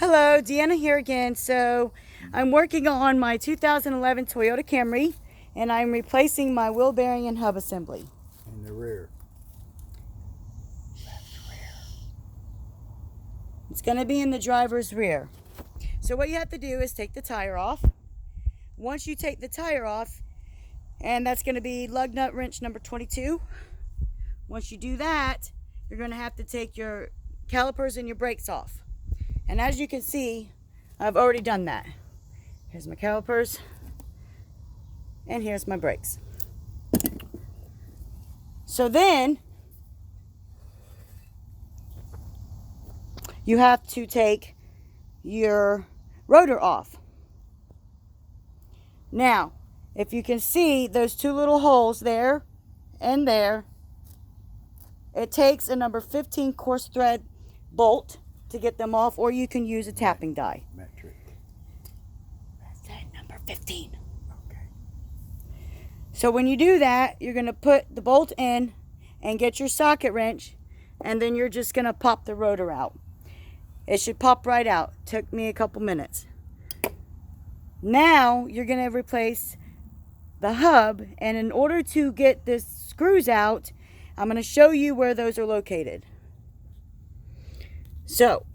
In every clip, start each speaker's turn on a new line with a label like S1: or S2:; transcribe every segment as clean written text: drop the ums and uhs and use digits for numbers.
S1: Hello, Deanna here again. So I'm working on my 2011 Toyota Camry and I'm replacing my wheel bearing and hub assembly.
S2: In the rear.
S1: It's going to be in the driver's rear. So what you have to do is take the tire off. Once you take the tire off, and that's going to be lug nut wrench number 22. Once you do that, you're going to have to take your calipers and your brakes off. And as you can see, I've already done that. Here's my calipers, and here's my brakes. So then, you have to take your rotor off. Now, if you can see those two little holes there and there, it takes a number 15 coarse thread bolt to get them off, or you can use a tapping die.
S2: Metric.
S1: That's it, number 15.
S2: Okay.
S1: So when you do that, you're going to put the bolt in and get your socket wrench, and then you're just going to pop the rotor out. It should pop right out. Took me a couple minutes. Now you're going to replace the hub, and in order to get the screws out, I'm going to show you where those are located. So,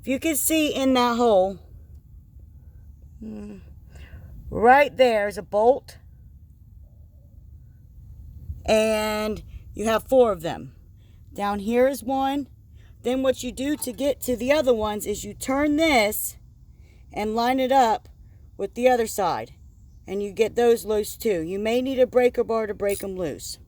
S1: if you can see in that hole, right there is a bolt, and you have 4 of them. Down here is one. Then what you do to get to the other ones is you turn this and line it up with the other side, and you get those loose too. You may need a breaker bar to break them loose.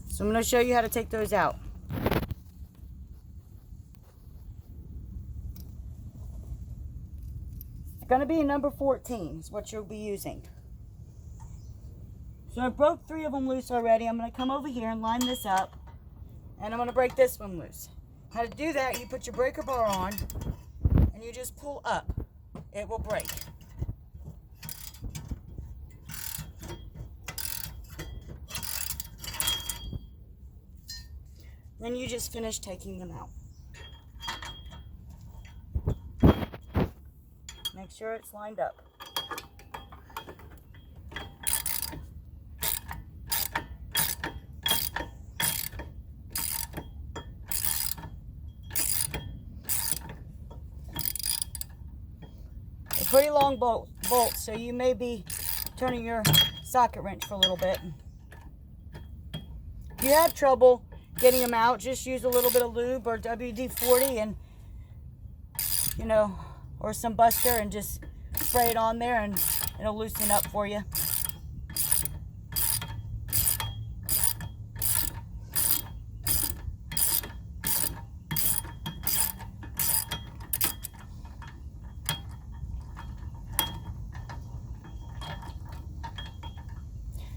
S1: So I'm going to show you how to take those out. It's going to be number 14 is what you'll be using. So I broke 3 of them loose already. I'm going to come over here and line this up, and I'm going to break this one loose. How to do that, you put your breaker bar on and you just pull up. It will break. Then you just finish taking them out. Make sure it's lined up. A pretty long bolt, so you may be turning your socket wrench for a little bit. If you have trouble getting them out, just use a little bit of lube or WD-40 and, or some buster, and just spray it on there and it'll loosen up for you.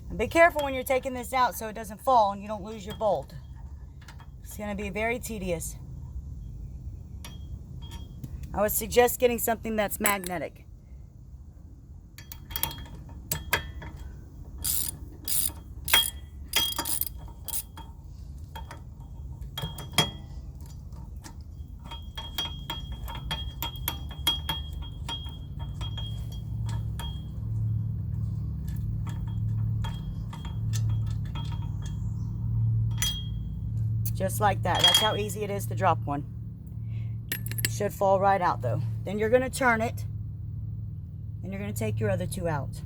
S1: And be careful when you're taking this out so it doesn't fall and you don't lose your bolt. It's going to be very tedious. I would suggest getting something that's magnetic. Just like that. That's how easy it is to drop one. Should fall right out though. Then you're going to turn it, and you're going to take your other 2 out.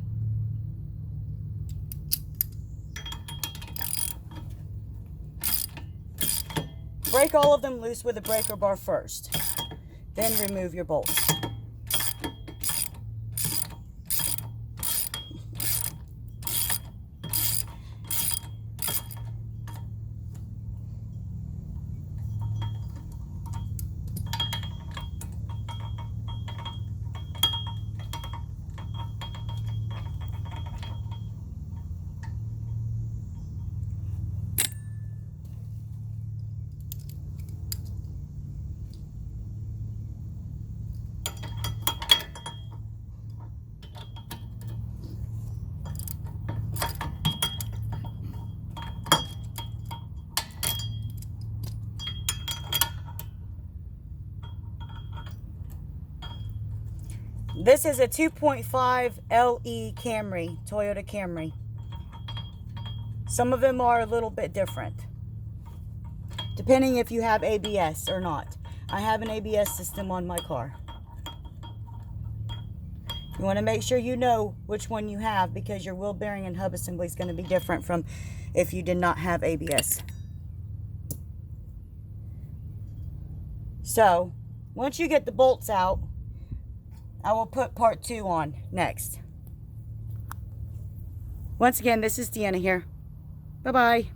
S1: Break all of them loose with a breaker bar first. Then remove your bolts. This is a 2.5 LE Camry, Toyota Camry. Some of them are a little bit different, depending if you have ABS or not. I have an ABS system on my car. You want to make sure you know which one you have, because your wheel bearing and hub assembly is going to be different from if you did not have ABS. So, once you get the bolts out, I will put part 2 on next. Once again, this is Deanna here. Bye-bye.